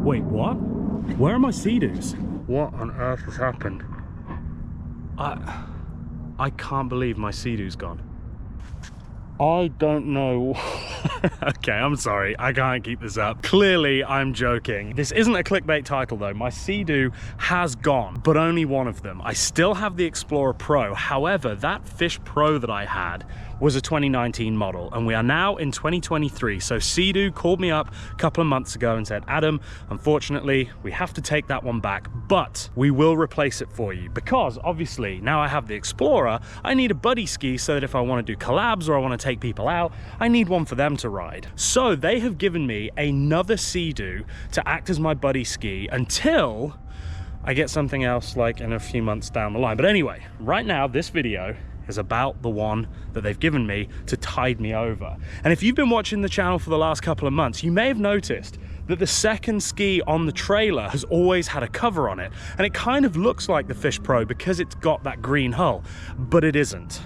Wait, what? Where are my SeaDoos? What on earth has happened? I can't believe my SeaDoo's gone. I don't know. Okay, I'm sorry. I can't keep this up. Clearly, I'm joking. This isn't a clickbait title though. My SeaDoo has gone, but only one of them. I still have the Explorer Pro. However, that Fish Pro that I had was a 2019 model, and we are now in 2023. So SeaDoo called me up a couple of months ago and said, Adam, unfortunately, we have to take that one back, but we will replace it for you. Because obviously, now I have the Explorer, I need a buddy ski so that if I want to do collabs or I want to take people out, I need one for them to ride. So they have given me another SeaDoo to act as my buddy ski until I get something else like in a few months down the line. But anyway, right now, this video is about the one that they've given me to tide me over. And if you've been watching the channel for the last couple of months, you may have noticed that the second ski on the trailer has always had a cover on it. And it kind of looks like the Fish Pro because it's got that green hull, but it isn't.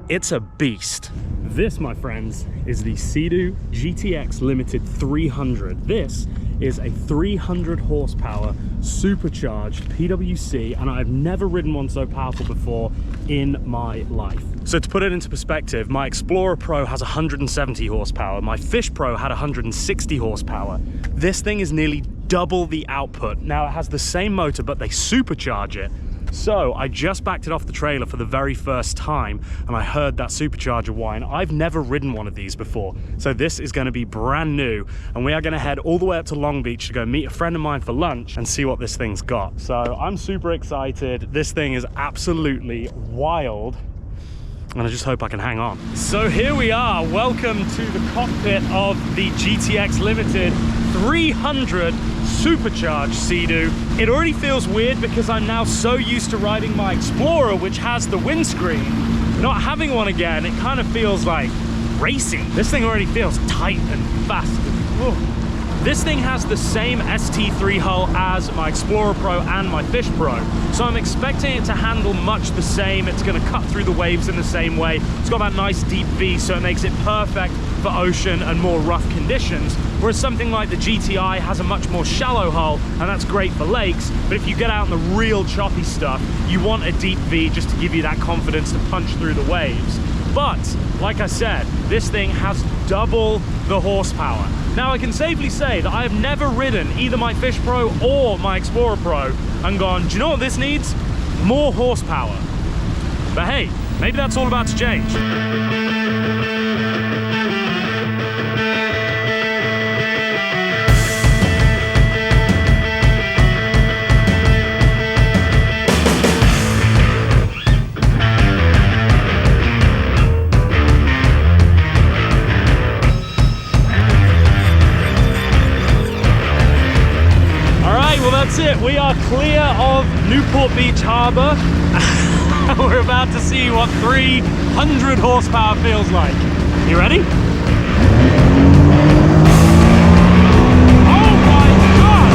It's a beast. This, my friends, is the SeaDoo GTX Limited 300. This is a 300 horsepower supercharged PWC, and I've never ridden one so powerful before in my life. So to put it into perspective, my Explorer Pro has 170 horsepower. My Fish Pro had 160 horsepower. This thing is nearly double the output. Now it has the same motor, but they supercharge it. So I just backed it off the trailer for the very first time, and I heard that supercharger whine. I've never ridden one of these before, so this is going to be brand new, and we are going to head all the way up to Long Beach to go meet a friend of mine for lunch and see what this thing's got. So I'm super excited. This thing is absolutely wild, and I just hope I can hang on. So here we are. Welcome to the cockpit of the GTX Limited 300 supercharged SeaDoo. It already feels weird because I'm now so used to riding my Explorer, which has the windscreen. Not having one again, it kind of feels like racing. This thing already feels tight and fast. This thing has the same ST3 hull as my Explorer Pro and my Fish Pro, so I'm expecting it to handle much the same. It's going to cut through the waves in the same way. It's got that nice deep V, so it makes it perfect for ocean and more rough conditions, whereas something like the GTI has a much more shallow hull, and that's great for lakes. But if you get out in the real choppy stuff, you want a deep V just to give you that confidence to punch through the waves. But like I said, this thing has double the horsepower. Now I can safely say that I have never ridden either my Fish Pro or my Explorer Pro and gone, do you know what this needs? More horsepower. But hey, maybe that's all about to change. That's it, we are clear of Newport Beach Harbor. We're about to see what 300 horsepower feels like. You ready? Oh my God!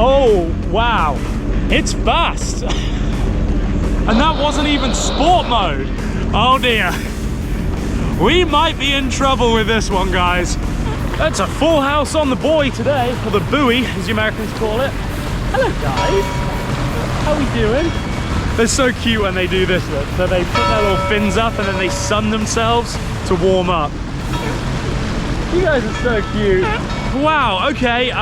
Oh wow, it's fast. And that wasn't even sport mode. Oh dear. We might be in trouble with this one, guys. That's a full house on the buoy today, or the buoy, as the Americans call it. Hello, guys. How we doing? They're so cute when they do this. Look. So they put their little fins up and then they sun themselves to warm up. You guys are so cute. Wow, okay,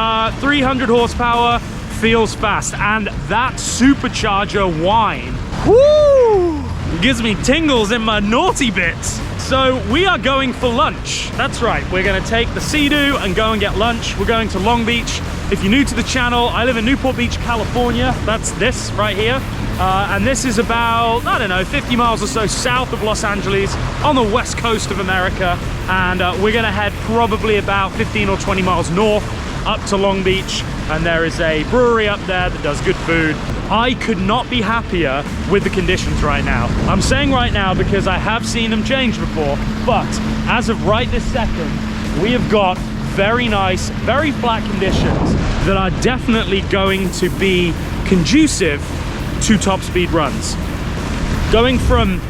300 horsepower. Feels fast, and that supercharger whine, whoo, gives me tingles in my naughty bits. So we are going for lunch. That's right, we're gonna take the SeaDoo and go and get lunch. We're going to Long Beach. If you're new to the channel, I live in Newport Beach, California. That's this right here. And this is about, I don't know, 50 miles or so south of Los Angeles on the west coast of America. And we're gonna head probably about 15 or 20 miles north up to Long Beach, and there is a brewery up there that does good food. I could not be happier with the conditions right now. I'm saying right now because I have seen them change before, but as of right this second, we have got very nice, very flat conditions that are definitely going to be conducive to top speed runs. Going from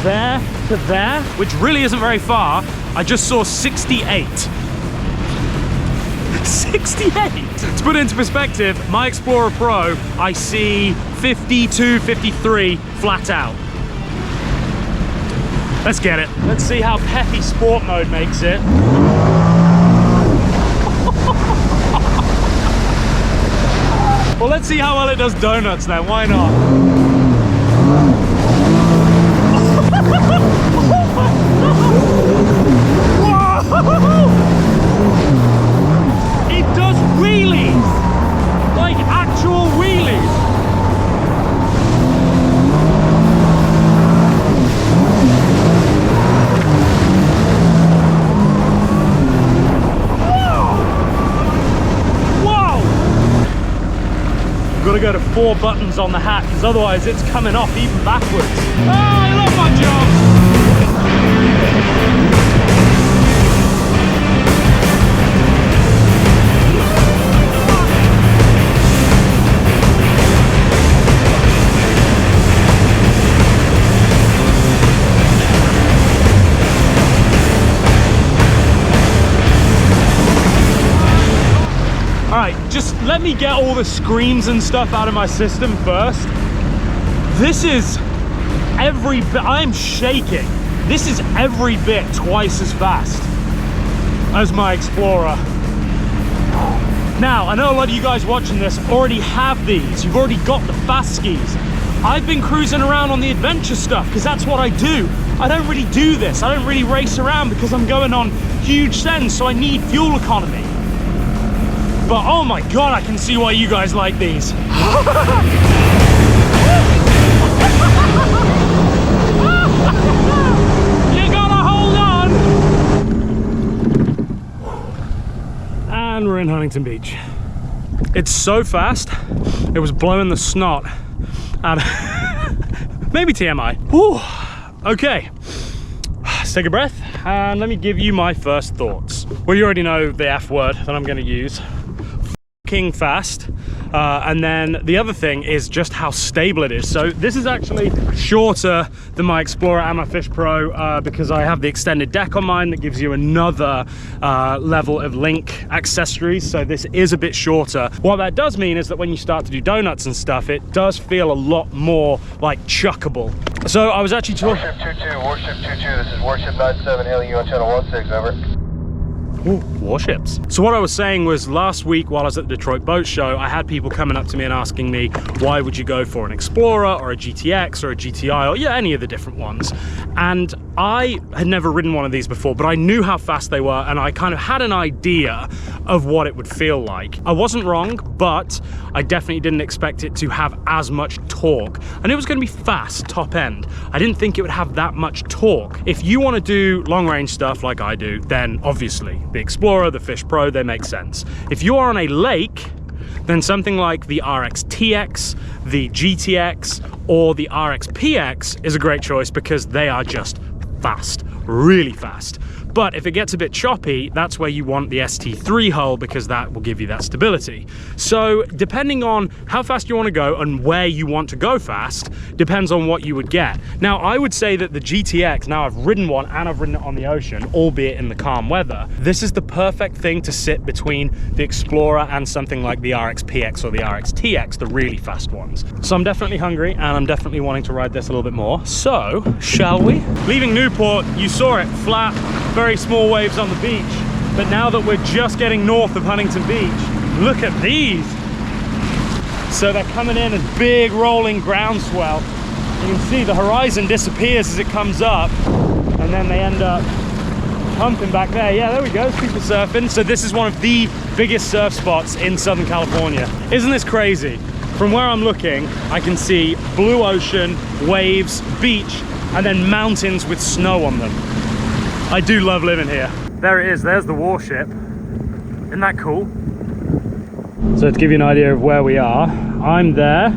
there to there, which really isn't very far, I just saw 68. 68! To put it into perspective, my Explorer Pro, I see 52, 53 flat out. Let's get it. Let's see how peppy sport mode makes it. Well, let's see how well it does donuts then, why not? It does wheelies! Like actual wheelies! Gotta go to 4 buttons on the hat because otherwise it's coming off even backwards. Oh, I love my job! Alright, just let me get all the screams and stuff out of my system first. This is every bit, I'm shaking. This is every bit twice as fast as my Explorer. Now, I know a lot of you guys watching this already have these. You've already got the fast skis. I've been cruising around on the adventure stuff because that's what I do. I don't really do this. I don't really race around because I'm going on huge sends, so I need fuel economy. But oh my god, I can see why you guys like these. You gotta hold on. And we're in Huntington Beach. It's so fast, it was blowing the snot out of maybe TMI. Whew. Okay, let's take a breath and let me give you my first thoughts. Well, you already know the F word that I'm gonna use. King fast. And then the other thing is just how stable it is. So this is actually shorter than my Explorer and my Fish Pro because I have the extended deck on mine that gives you another level of link accessories. So this is a bit shorter. What that does mean is that when you start to do donuts and stuff, it does feel a lot more like chuckable. So I was actually talking... Warship 22, this is Warship 97 hailing you on channel 16, over. Ooh, warships. So what I was saying was last week while I was at the Detroit Boat Show, I had people coming up to me and asking me, why would you go for an Explorer or a GTX or a GTI or yeah, any of the different ones? And I had never ridden one of these before, but I knew how fast they were and I kind of had an idea of what it would feel like. I wasn't wrong, but I definitely didn't expect it to have as much torque. And it was going to be fast, top end. I didn't think it would have that much torque. If you want to do long range stuff like I do, then obviously the Explorer, the Fish Pro, they make sense. If you are on a lake, then something like the RX-TX, the GTX, or the RX-PX is a great choice because they are just fast, really fast. But if it gets a bit choppy, that's where you want the ST3 hull because that will give you that stability. So depending on how fast you want to go and where you want to go fast, depends on what you would get. Now, I would say that the GTX, now I've ridden one and I've ridden it on the ocean, albeit in the calm weather, this is the perfect thing to sit between the Explorer and something like the RX-PX or the RX-TX, the really fast ones. So I'm definitely hungry and I'm definitely wanting to ride this a little bit more. So, shall we? Leaving Newport, you saw it, flat, very small waves on the beach, but now that we're just getting north of Huntington Beach, look at these. So they're coming in as big rolling groundswell. You can see the horizon disappears as it comes up and then they end up pumping back there. Yeah, there we go, people surfing. So this is one of the biggest surf spots in Southern California. Isn't this crazy? From where I'm looking, I can see blue ocean, waves, beach, and then mountains with snow on them. I do love living here. There it is, there's the warship. Isn't that cool? So to give you an idea of where we are, I'm there.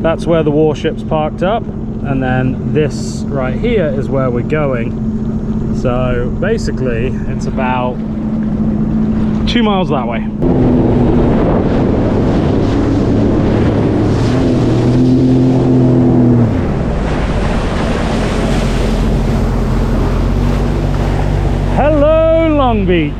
That's where the warship's parked up. And then this right here is where we're going. So basically, it's about 2 miles that way. Hello, Long Beach.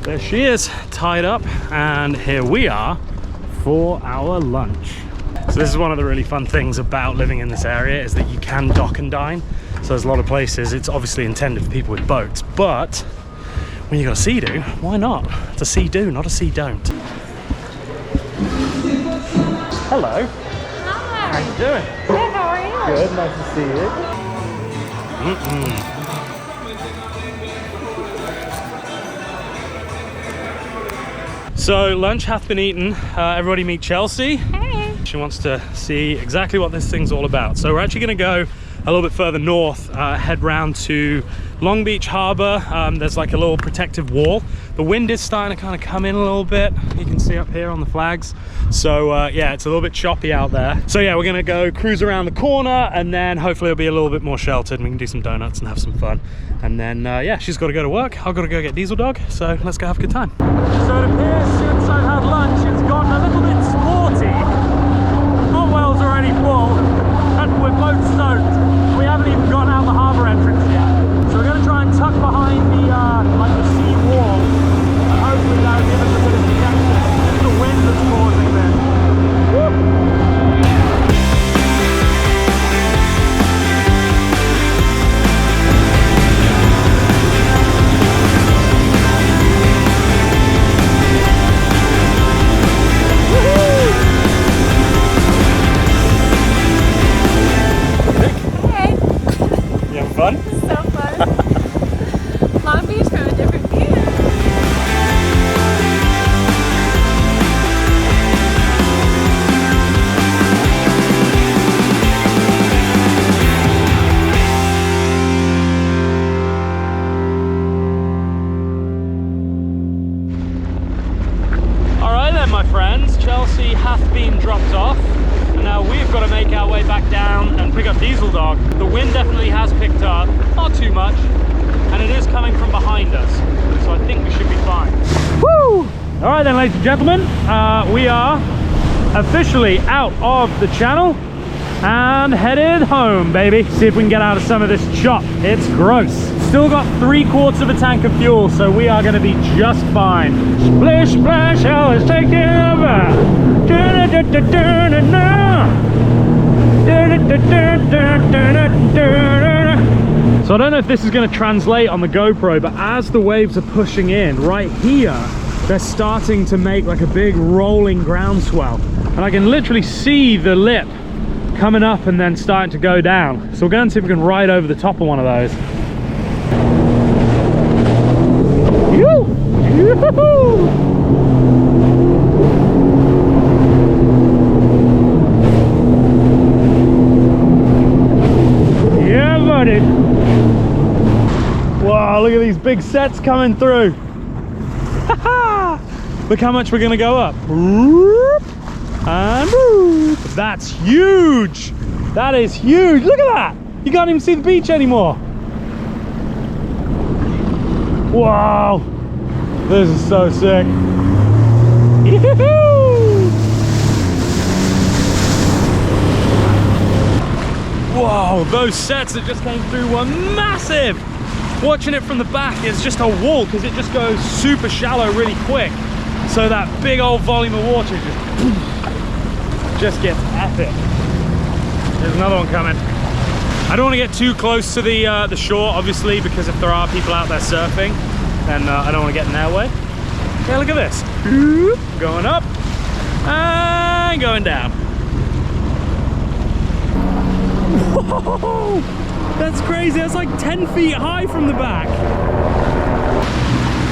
There she is, tied up, and here we are for our lunch. So this is one of the really fun things about living in this area, is that you can dock and dine. So there's a lot of places, it's obviously intended for people with boats, but when you got a SeaDoo, why not? It's a SeaDoo, not a Sea Don't. Hello. Hi. How you doing? Good, how are you? Good, nice to see you. So lunch hath been eaten. Everybody meet Chelsea. Hey. She wants to see exactly what this thing's all about. So we're actually gonna go a little bit further north, head round to Long Beach Harbor. There's like a little protective wall. The wind is starting to kind of come in a little bit. You can see up here on the flags. So yeah, it's a little bit choppy out there. So yeah, we're gonna go cruise around the corner, and then hopefully it'll be a little bit more sheltered and we can do some donuts and have some fun. And then yeah, she's got to go to work. I've got to go get Diesel Dog. So let's go have a good time. So it appears since I've had lunch, it's gotten a little bit sporty. Hot well's already full, and we're both soaked. We haven't even gotten out the harbour entrance yet. So we're going to try and tuck behind the like the sea wall, and hopefully that'll give us a bit of protection. It's the wind that's causing this. Woo! Fun? So fun. Long Beach from a different view. Alright then, my friends, Chelsea hath been dropped off. And now we've got to make our way back down and pick up Diesel Dog. The wind definitely has picked up, not too much, and it is coming from behind us, so I think we should be fine. Woo! All right then, ladies and gentlemen, we are officially out of the channel and headed home, baby. See if we can get out of some of this chop. It's gross. Still got 3/4 of a tank of fuel, so we are going to be just fine. Splish splash, hell is taking over. So I don't know if this is going to translate on the GoPro, but as the waves are pushing in right here, they're starting to make like a big rolling groundswell, and I can literally see the lip coming up and then starting to go down. So we're going to see if we can ride over the top of one of those. Yeah, buddy. Wow, look at these big sets coming through. Look how much we're gonna go up. And that's huge. That is huge. Look at that. You can't even see the beach anymore. Wow. This is so sick. Whoa, those sets that just came through were massive. Watching it from the back is just a wall because it just goes super shallow really quick. So that big old volume of water just gets epic. There's another one coming. I don't want to get too close to the shore, obviously, because if there are people out there surfing, then I don't want to get in their way. Yeah, look at this. Going up and going down. Whoa! That's crazy. That's like 10 feet high from the back.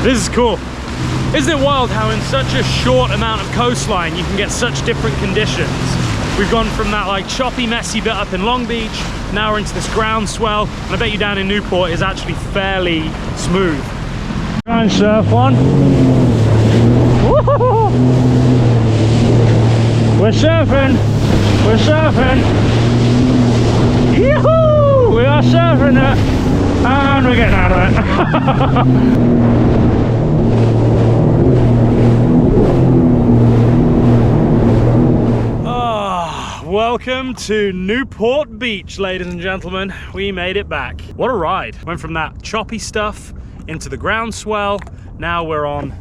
This is cool. Isn't it wild how in such a short amount of coastline you can get such different conditions? We've gone from that like choppy, messy bit up in Long Beach, now we're into this groundswell, and I bet you down in Newport is actually fairly smooth. Try and surf one. Woo-hoo-hoo. We're surfing! We're surfing! Yahoo! We are surfing it! And we're getting out of it! Welcome to Newport Beach, ladies and gentlemen. We made it back. What a ride. Went from that choppy stuff into the groundswell. Now we're on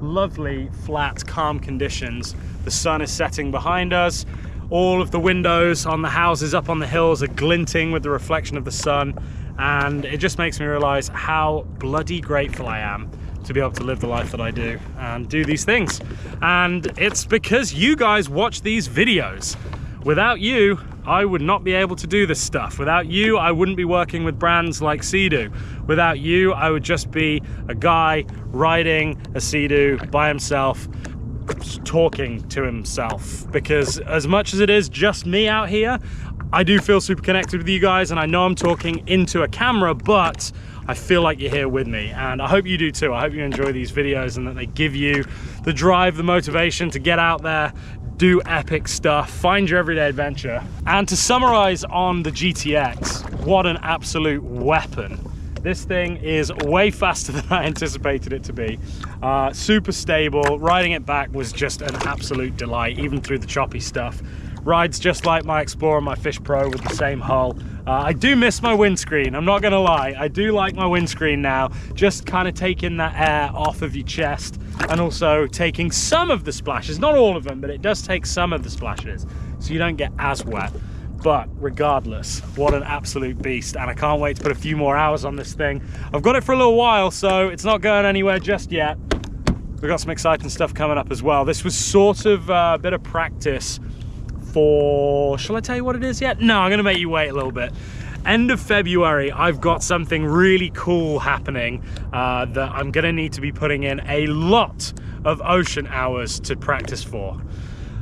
lovely, flat, calm conditions. The sun is setting behind us. All of the windows on the houses up on the hills are glinting with the reflection of the sun. And it just makes me realize how bloody grateful I am to be able to live the life that I do and do these things. And it's because you guys watch these videos. Without you, I would not be able to do this stuff. Without you, I wouldn't be working with brands like SeaDoo. Without you, I would just be a guy riding a SeaDoo by himself, talking to himself. Because as much as it is just me out here, I do feel super connected with you guys, and I know I'm talking into a camera, but I feel like you're here with me, and I hope you do too. I hope you enjoy these videos and that they give you the drive, the motivation to get out there, do epic stuff, find your everyday adventure. And to summarize on the GTX, what an absolute weapon. This thing is way faster than I anticipated it to be. Super stable. Riding it back was just an absolute delight, even through the choppy stuff. Rides just like my Explorer, my Fish Pro with the same hull. I do miss my windscreen, I'm not gonna lie. I do like my windscreen now, just kind of taking that air off of your chest and also taking some of the splashes, not all of them, but it does take some of the splashes so you don't get as wet. But regardless, what an absolute beast, and I can't wait to put a few more hours on this thing. I've got it for a little while, so it's not going anywhere just yet. We've got some exciting stuff coming up as well. This was sort of a bit of practice for, shall I tell you what it is yet? No, I'm gonna make you wait a little bit. End of February, I've got something really cool happening that I'm gonna need to be putting in a lot of ocean hours to practice for.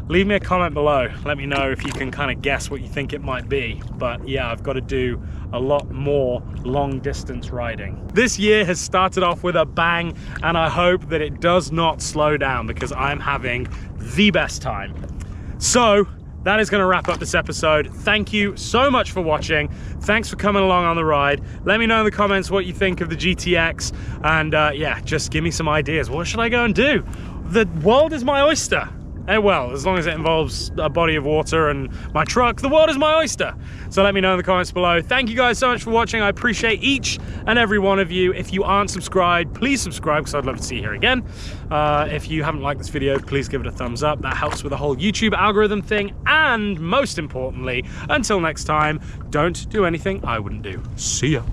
Leave me a comment below. Let me know if you can kind of guess what you think it might be. But yeah, I've got to do a lot more long distance riding. This year has started off with a bang, and I hope that it does not slow down because I'm having the best time. So that is going to wrap up this episode. Thank you so much for watching. Thanks for coming along on the ride. Let me know in the comments what you think of the GTX, and yeah, just give me some ideas. What should I go and do? The world is my oyster. Well, as long as it involves a body of water and my truck, the world is my oyster. So let me know in the comments below. Thank you guys so much for watching. I appreciate each and every one of you. If you aren't subscribed, please subscribe because I'd love to see you here again. If you haven't liked this video, please give it a thumbs up. That helps with the whole YouTube algorithm thing. And most importantly, until next time, don't do anything I wouldn't do. See ya.